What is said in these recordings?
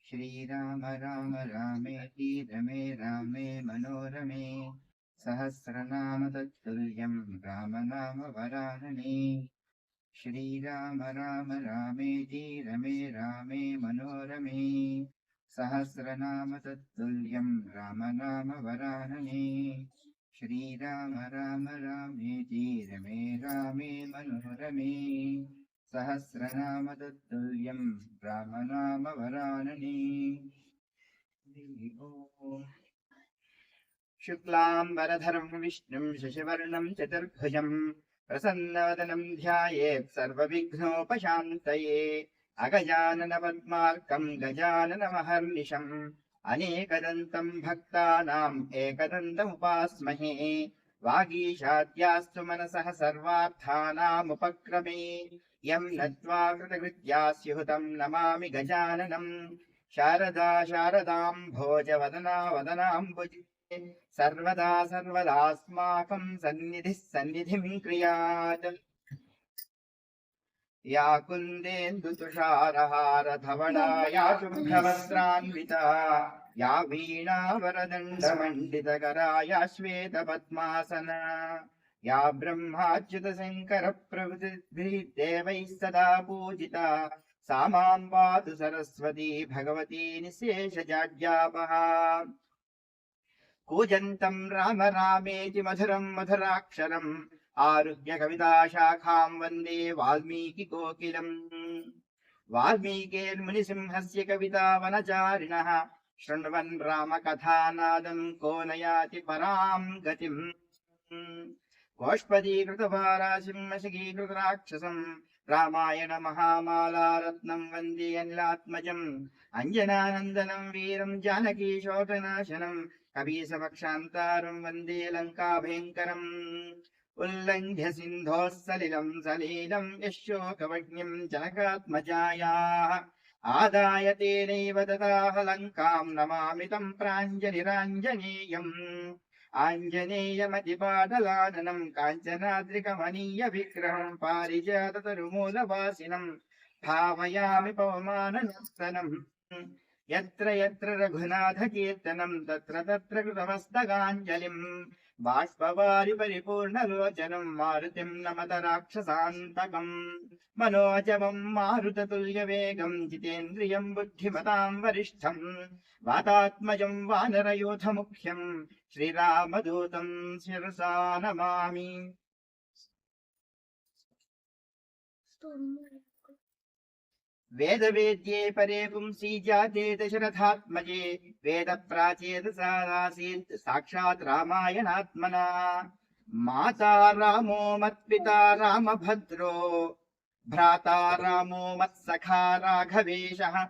श्रीराम राम रामेति रमे रामे मनोरमे सहस्रनाम तत्तुल्यं रामनाम वरानने। श्रीराम राम रामेति रमे रामे मनोरमे सहस्रनाम तत्तुल्यं रामनाम वरानने। श्रीराम राम रामेति रमे रामे मनोरमे सहस्रनाम तत्तुल्यं रामनाम वरानने। शुक्लाम्बरधरं विष्णुं शशिवर्णं चतुर्भुजं प्रसन्नवदनं ध्यायेत् सर्वविघ्नोपशान्तये। अगजाननपद्मार्कं गजाननमहर्निशम् अनेकदन्तं भक्तानाम् एकदन्तमुपास्महे। वागीशाद्यास्तु मनसः सर्वार्थानामुपक्रमे यं नत्वा कृतकृत्या स्युः नमामि गजाननम्। शारदा शारदां भोजवदना वदनाम्बुजे सर्वदा सर्वदास्माकं सन्निधिः सन्निधिं क्रियात्। या कुन्देन्दुतुषारहारधवला या शुभ्रवस्त्रान्विता या वीणावरदण्डमण्डितकरा या श्वेतपद्मासना या ब्रह्माच्युतशङ्करप्रभृतिभिः देवैः सदा पूजिता सा मां पातु सरस्वती भगवती निःशेषजाड्यापहा। कूजन्तं राम रामेति मधुरं मधुराक्षरम् आरुह्य कविताशाखां वन्दे वाल्मीकिकोकिलम्। वाल्मीकिर्मुनिसिंहस्य कवितावनचारिणः शृण्वन् रामकथानादं को न याति परां गतिम्। गोष्पदीकृतपारासिंहशिखीकृतराक्षसम् रामायण महामालारत्नं वन्दे अनिलात्मजम्। अञ्जनानन्दनं वीरं जानकीशोकनाशनम् कपीसमक्षान्तारं वन्दे लङ्काभयङ्करम्। उल्लङ्घ्य सिन्धोः सलिलं सलीलं यशोकवह्निं जनकात्मजायाः आदाय तेनैव ददाह लङ्कां नमामि तं प्राञ्जलिराञ्जनेयम्। आञ्जनेयमतिपाटलाननं काञ्चनाद्रिकमनीयविग्रहं पारिजाततरुमूलवासिनं भावयामि पवमाननर्तनम्। यत्र यत्र रघुनाथकीर्तनं तत्र तत्र कृतमस्तकाञ्जलिम्। बाष्पवारि परिपूर्णलोचनं मारुतिं नमत राक्षसान्तकम्। मनोजवं मारुततुल्यवेगं जितेन्द्रियं बुद्धिमतां वरिष्ठं वातात्मजं वानरयूथमुख्यं श्रीरामदूतं शिरसा नमामि। वेदवेद्ये परे पुंसी जाते दशरथात्मजे वेदप्राचेदसादासीत् साक्षात् रामायणात्मना। माता रामो मत्पिता रामभद्रो भ्राता रामो मत्सखा राघवेशः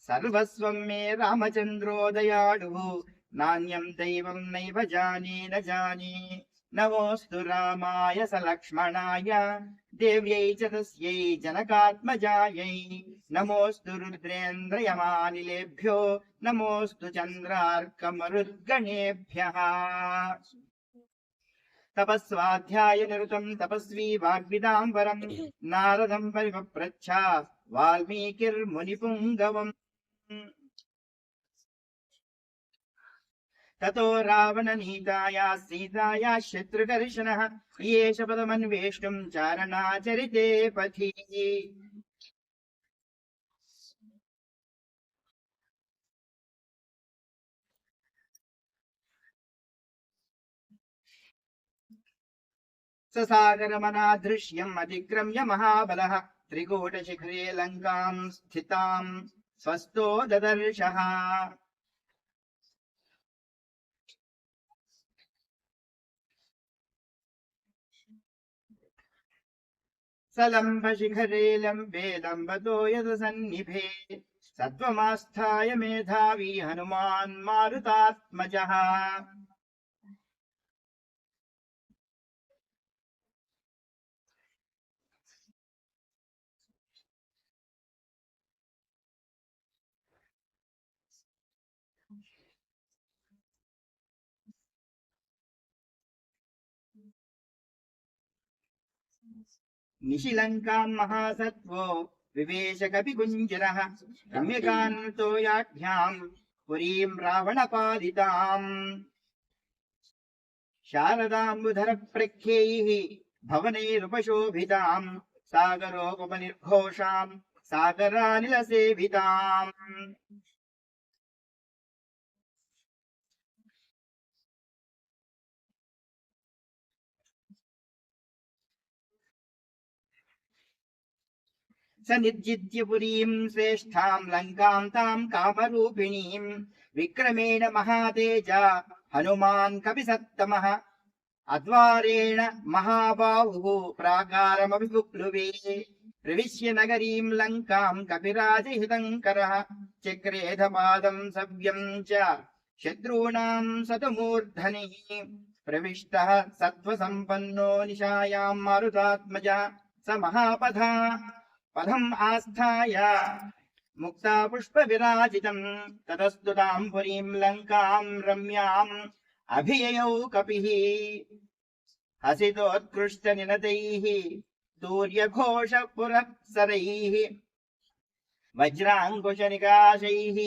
सर्वस्वं मे रामचन्द्रो दयाळुः नान्यं दैवं नैव जाने न जाने। नमोऽस्तु रामाय सलक्ष्मणाय देव्यै च तस्यै जनकात्मजायै। नमोऽस्तु रुद्रेन्द्रयमानिलेभ्यो नमोऽस्तु चन्द्रार्कमरुद्गणेभ्यः। तपस्वाध्यायनिरतं तपस्वी वाग्विदाम्बरं नारदं परिपप्रच्छ वाल्मीकिर्मुनिपुङ्गवम्। ततो रावणनीतायाः सीतायाः शत्रुकर्षणः येष पदमन्वेष्टुं चारणाचरिते पथि। ससागरमनादृश्यम् अतिक्रम्य महाबलः त्रिकूटशिखरे लङ्कां स्थितां स्वस्थो ददर्शः। सलम्बशिखरे लम्बे लम्बतो यदसन्निभे सत्त्वमास्थाय मेधावी हनुमान् मारुतात्मजः। निशिलङ्कां महासत्त्वो विवेश कपिकुञ्जरः रम्यकान्तो याज्ञाम् पुरीम् रावणपालिताम् शारदाम्बुधरप्रख्यैः भवनैरुपशोभिताम् सागरोपनिर्घोषाम् सागरानिलसेविताम् स निर्जित्य पुरीम् श्रेष्ठाम् लङ्काम् ताम् कामरूपिणीम् विक्रमेण महातेजा हनुमान् कपिसत्तमः अद्वारेण महाबाहुः प्राकारमभिबुप्लुवे प्रविश्य नगरीम् लङ्काम् कपिराजहितङ्करः चक्रेधपादम् सव्यम् च शत्रूणाम् सतमूर्धनिः प्रविष्टः सत्त्वसम्पन्नो निशायाम् मारुतात्मजः स महापथा पदम् आस्थाय मुक्ता पुष्पविराजितम् ततस्तुताम् पुरीम् लङ्काम् रम्याम् अभिययौ कपिः हसितोत्कृष्टनिनदैः सूर्यघोषपुरःसरैः वज्राङ्कुशनिकाशैः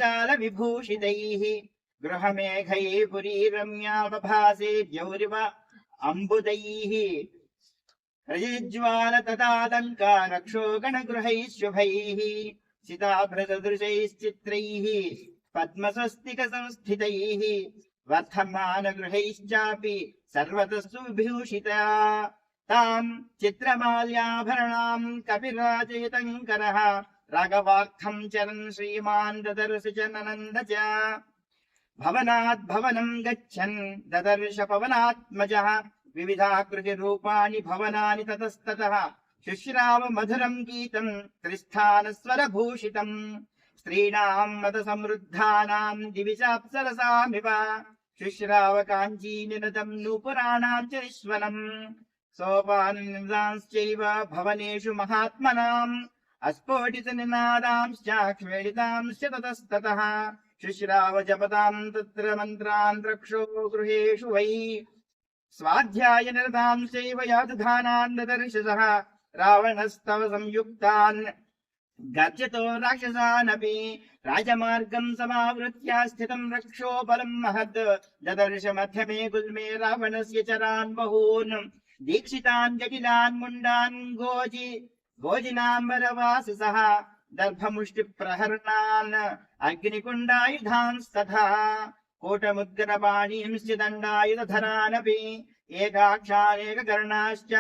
वज्रचालविभूषितैः गृहमेघैः पुरी रम्या बभासे द्यौरिव अम्बुदैः रजज्वाल तदालङ्का रक्षोगणगृहैः शुभैः सिताभृतदृशैश्चित्रैः पद्मस्वस्तिकसंस्थितैः वर्धमानगृहैश्चापि सर्वतः सुविभूषिता ताम् चित्रमाल्याभरणाम् कपिराजयितङ्करः राघवार्थम् चरन् श्रीमान् ददर्श च ननन्द च भवनात् भवनम् गच्छन् ददर्श पवनात्मजः विविधाकृतिरूपाणि भवनानि ततस्ततः शुश्राव मधुरम् गीतम् त्रिस्थानस्वरभूषितम् स्त्रीणाम् मदसमृद्धानाम् दिविचाप्सरसामिव शुश्राव काञ्चीनिनदम् नूपुराणाम् च निःश्वनम् सोपाननिनादांश्चैव भवनेषु महात्मनाम् अस्फोटितनिनादांश्च क्ष्वेलितांश्च ततस्ततः शुश्राव जपताम् तत्र मन्त्रान् रक्षो गृहेषु वै स्वाध्यायनिरतांश्चैव यातुधानान् ददर्शसः रावणस्तव संयुक्तान् गर्जतो राक्षसानपि राजमार्गम् समावृत्य स्थितम् रक्षोबलम् महद् ददर्श मध्यमे गुल्मे रावणस्य चरान् बहून् दीक्षितान् जटिलान् मुण्डान् गोजिनाम्बरवाससः दर्भमुष्टिप्रहरणान् अग्निकुण्डायुधांस्तथा कोटमुद्गरपाणींश्च दण्डायुधधरानपि एकाक्षानेककर्णाश्च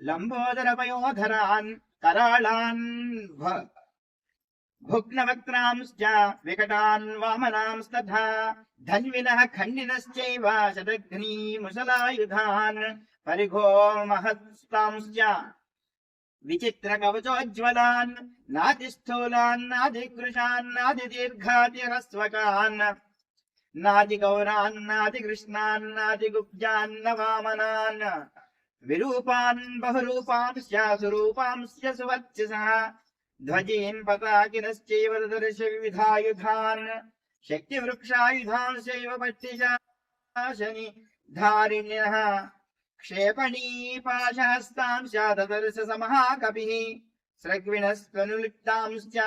लम्बोदरपयोधरान् कराळान् भुग्नवक्त्रांश्च विकटान् वामनांस्तथा धन्विनः खण्डिनश्चैव शतघ्नीमुसलायुधान् परिघो महत्स्तांश्च विचित्रकवचोज्ज्वलान् नातिस्थूलान् नातिकृशान् नातिदीर्घातिरस्वकान् नातिगौरान् नातिकृष्णान् नातिगुब्जान् न वामनान् विरूपान् बहुरूपांश्च सुरूपांश्च सुवर्चसः ध्वजीन् पताकिनश्चैव ददर्श विविधायुधान् शक्तिवृक्षायुधांश्चैव पट्टिशासनि धारिण्यः क्षेपणीपाशहस्तांश्च ददर्श समहाकपिः स्रग्विणस्त्वनुलिप्तांश्च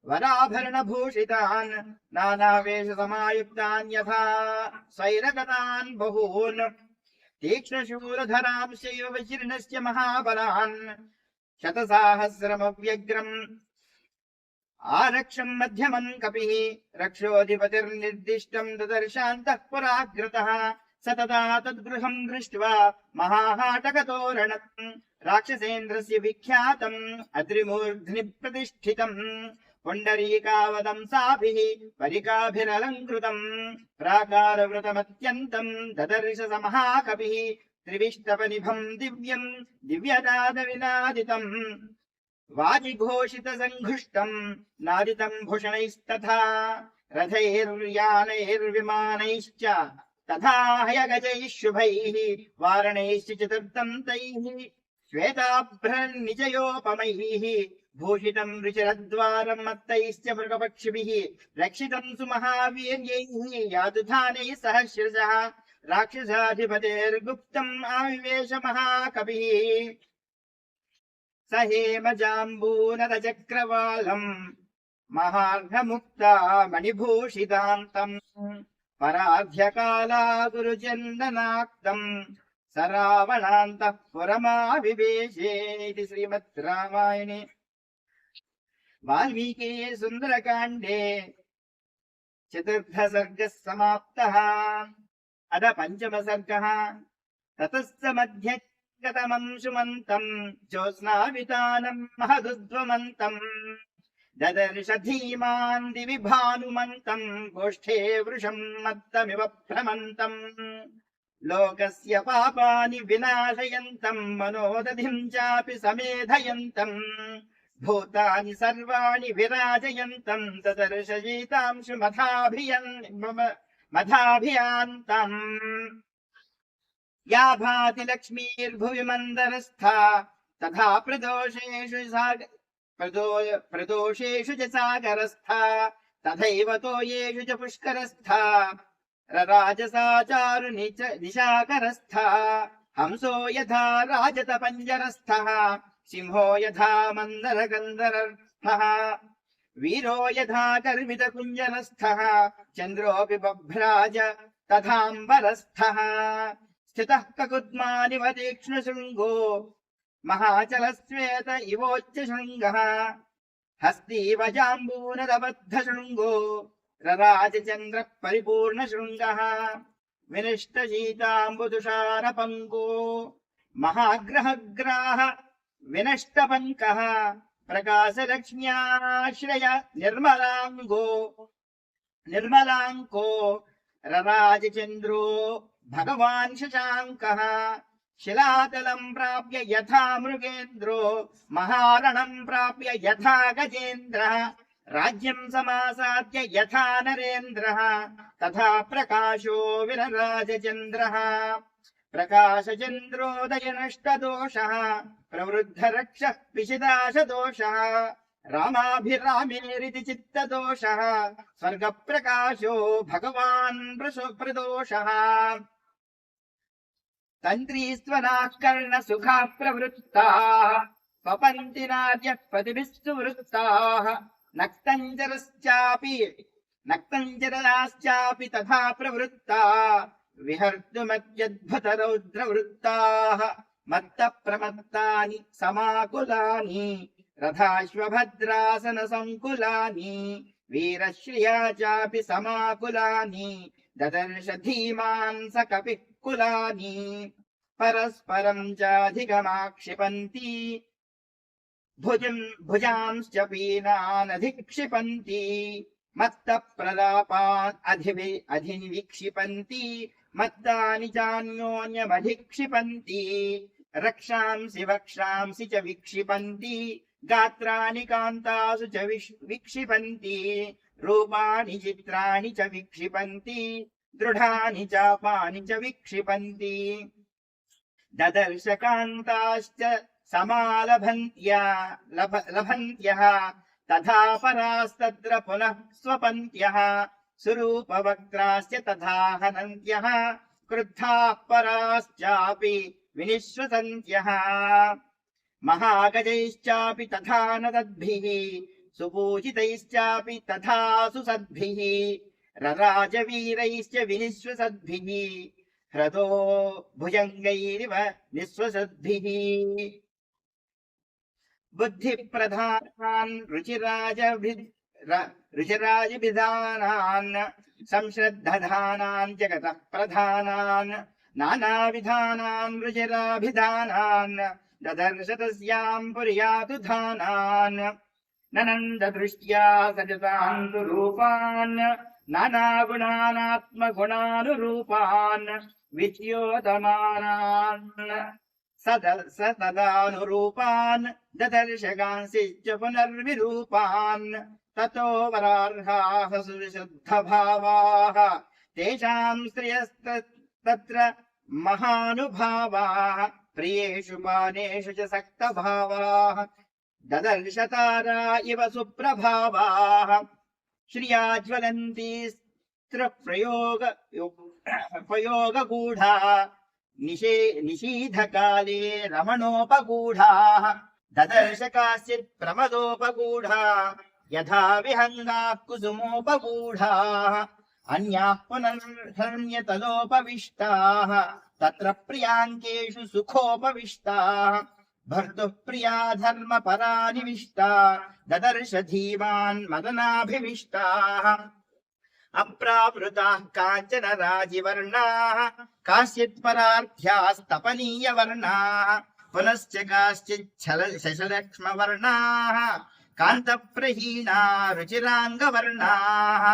वराभरणभूषितान् नानावेशसमायुक्तान् यथा स्वैरगतान् बहून् तीक्ष्णशूलधरांश्चैव वज्रिणश्च महाबलान् शतसाहस्रमव्यग्रम् आरक्षम् मध्यमम् कपिः रक्षोऽधिपतिर्निर्दिष्टम् ददर्शान्तः पुराग्रतः स तदा तद्गृहम् दृष्ट्वा महाहाटकतोरणम् राक्षसेन्द्रस्य विख्यातम् अत्रिमूर्ध्नि प्रतिष्ठितम् पुण्डरीकावदंसाभिः परिकाभिरलङ्कृतम् प्राकारवृतमत्यन्तम् ददर्श स महाकपिः त्रिविष्टपनिभम् दिव्यम् दिव्यनादविनादितम् वाजिघोषितसङ्घुष्टम् नादितम् भूषणैस्तथा रथैर्यानैर्विमानैश्च तथा हयगजैः शुभैः वारणैश्च चतुर्थम् तैः श्वेताभ्रन्निजयोपमैः भूषितम् ऋचिरद्वारम् मत्तैश्च मृगपक्षिभिः रक्षितम् सुमहावीर्यैः यातुधानैः सहस्रशः राक्षसाधिपतेर्गुप्तम् आविवेश महाकविः सहेमजाम्बूनरचक्रवालम् महार्घमुक्ता मणिभूषितान्तम् पराध्यकाला गुरुचन्दनाक्तम् सरावणान्तः पुरमाविवेशे इति श्रीमद् रामायणे वाल्मीकि सुन्दरकाण्डे चतुर्थ सर्गः समाप्तः। अद पंचम सर्गः। ततश्च मध्ये गतमं सुमन्तम् ज्योत्स्नावितानम् महदुद्वमन्तम् ददर्श धीमान् दिवि भानुमन्तम् गोष्ठे वृषम् मत्तमिव भ्रमन्तम् लोकस्य पापानि विनाशयन्तम् मनोदधिम् चापि समेधयन्तम् भूतानि सर्वाणि विराजयन्तम् ददर्श शीतांशु मधाभियान्तम् या भाति लक्ष्मीर्भुवि मन्दरस्था तथा प्रदोषेषु च सागरस्था तथैव तोयेषु च पुष्करस्था रराजसा चारु निशाकरस्था हंसो यथा राजत पञ्जरस्थः सिंहो यथा मन्दरगन्धरस्थः वीरो यथा गर्वित कुञ्जरस्थः चन्द्रोऽपि बभ्राज तथाम्बरस्थः स्थितः ककुद्मानिव तीक्ष्णशृङ्गो महाचलश्वेत इवोच्चशृङ्गः हस्तीव जाम्बूनरबद्धशृङ्गो रराजचन्द्रः परिपूर्णशृङ्गः विनिष्टशीताम्बुदुषारपङ्को महाग्रहग्राह विनष्टपङ्कः प्रकाशलक्ष्म्याश्रय निर्मलाङ्को रराजचन्द्रो भगवान् शशाङ्कः शिलातलम् प्राप्य यथा मृगेन्द्रो महारणम् प्राप्य यथा गजेन्द्रः राज्यम् समासाद्य यथा नरेन्द्रः तथा प्रकाशो विरराजचन्द्रः प्रकाशचन्द्रोदय नष्टदोषः प्रवृद्धरक्षः पिशिदाशदोषः रामाभिरामेरिति चित्तदोषः स्वर्गप्रकाशो भगवान् प्रदोषः तन्त्रीस्त्वनाः कर्णसुखाः प्रवृत्ताः स्वपन्ति नार्यः पतिभिस्तु वृत्ताः नक्तञ्जराश्चापि तथा प्रवृत्ता विहर्तुमत्यद्भुतरौद्रवृत्ताः मत्तप्रमत्तानि समाकुलानि रथाश्वभद्रासनसङ्कुलानि वीरश्रिया चापि समाकुलानि ददर्श धीमान् स कपिः कुलानि परस्परम् चाधिगमाक्षिपन्ति भुजांश्च पीनानधिक्षिपन्ति मत्तप्रलापान् अधिनिवीक्षिपन्ति मत्तानि चान्योन्यमधिक्षिपन्ति रक्षांसि वक्षांसि च विक्षिपन्ति गात्राणि कान्तासु च विक्षिपन्ति रूपाणि चित्राणि च विक्षिपन्ति दृढानि चापानि च विक्षिपन्ति ददर्श कान्ताश्च समालभन्त्यः तथा परास्तत्र पुनः स्वपन्त्यः सुरूपवक्त्राश्च तथा हनन्त्यः क्रुद्धाः पराश्चापि विनिश्वसन्त्यः महागजैश्चापि तथा नदद्भिः सुपूजितैश्चापि तथा सुसद्भिः रराजवीरैश्च विनिश्वसद्भिः ह्रदो भुजङ्गैरिव निःश्वसद्भिः बुद्धिप्रधानान् रुचिराजविधानान् संश्रद्धधानान् जगतः प्रधानान् नानाविधानान् रुचिराभिधानान् ददर्श तस्याम् पुर्यातु धानान् ननन्ददृष्ट्या सजतान् रूपान् नानागुणानात्मगुणानुरूपान् विच्योतमानान् सतदानुरूपान् ददर्शकांश्च पुनर्विरूपान् ततो वरार्हाः सुविशुद्धभावाः तेषाम् श्रियस्तत्र महानुभावाः प्रियेषु मानेषु च सक्तभावाः ददर्श तारा इव सुप्रभावाः श्रिया ज्वलन्ती स्त्रप्रयोगगूढा निशीधकाले रमणोपगूढाः ददर्श काश्चित् प्रमदोपगूढा यथा विहङ्गाः कुसुमोपगूढाः अन्याः पुनर्हन्यतलोपविष्टाः तत्र प्रियाङ्केषु सुखोपविष्टाः भर्तुः प्रिया धर्मपरानिविष्टा ददर्श धीमान् मदनाभिविष्टाः अप्रावृताः काञ्चन राजिवर्णाः काश्चित् परार्थ्यास्तपनीयवर्णाः पुनश्च काश्चित् शशलक्ष्मवर्णाः कान्तप्रहीणा रुचिराङ्गवर्णाः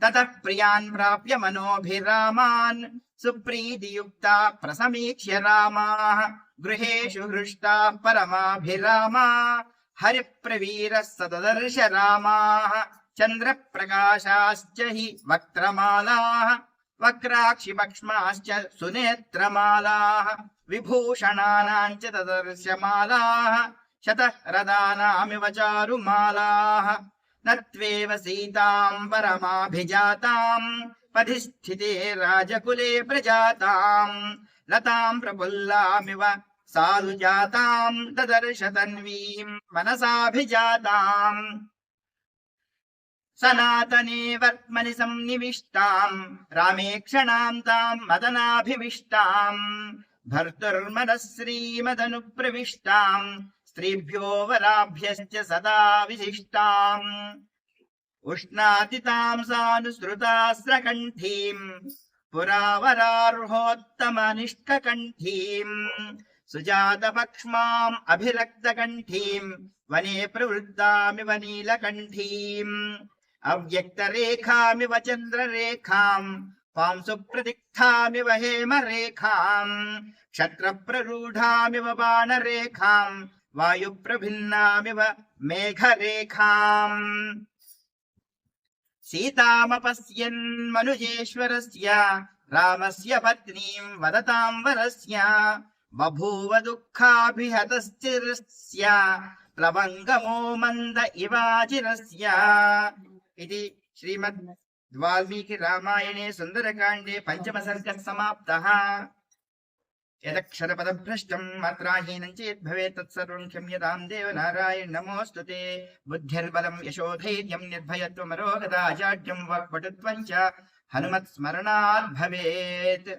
ततः प्रियान् प्राप्य मनोभिरामान् सुप्रीतियुक्ता प्रसमीक्ष्य रामाः गृहेषु हृष्टाः परमाभिरामा हरिप्रवीरः स ददर्श रामाः चन्द्रप्रकाशाश्च हि वक्त्रमालाः वक्राक्षिपक्ष्माश्च सुनेत्रमालाः विभूषणानाम् च ददर्शमालाः शतरदानामिव चारुमालाः न त्वेव सीताम् परमाभिजाताम् पथिस्थिते राजकुले प्रजाताम् लताम् प्रफुल्लामिव साधुजाताम् ददर्श तन्वीम् मनसाभिजाताम् सनातने वर्त्मनि सन्निविष्टाम् रामेक्षणाम् ताम् मदनाभिविष्टाम् भर्तुर्मनः श्रीमदनुप्रविष्टाम् स्त्रीभ्यो वराभ्यश्च सदा विशिष्टाम् उष्णातिताम् सानुसृतास्रकण्ठीम् पुरावरार्होत्तमनिष्ककण्ठीम् सुजातपक्ष्माम् अभिरक्तकण्ठीम् वने प्रवृद्धामिव नीलकण्ठीम् अव्यक्तरेखामिव चन्द्ररेखाम् पांसु प्रदिग्धामिव हेमरेखाम् क्षत्रप्ररूढामिव बाणरेखाम् वायुप्रभिन्नामिव मेघरेखाम् सीतामपश्यन् मनुजेश्वरस्य रामस्य पत्नीम् वदताम् वरस्य बभूव दुःखाभिहतश्चिरस्य प्लवङ्गमो मन्द इवाचिरस्य इति श्रीमद् वाल्मीकि रामायणे सुन्दरकाण्डे पञ्चमसर्गः समाप्तः। यदक्षरपदभ्रष्टम् मात्राहीनम् चेत् भवेत् तत्सर्वम् क्षम्यताम् देवनारायण नमोऽस्तु ते। बुद्धिर्बलम् यशोधैर्यम् निर्भयत्वमरोगता जाड्यम् वाक्पटुत्वम् च हनुमत्स्मरणात् भवेत्।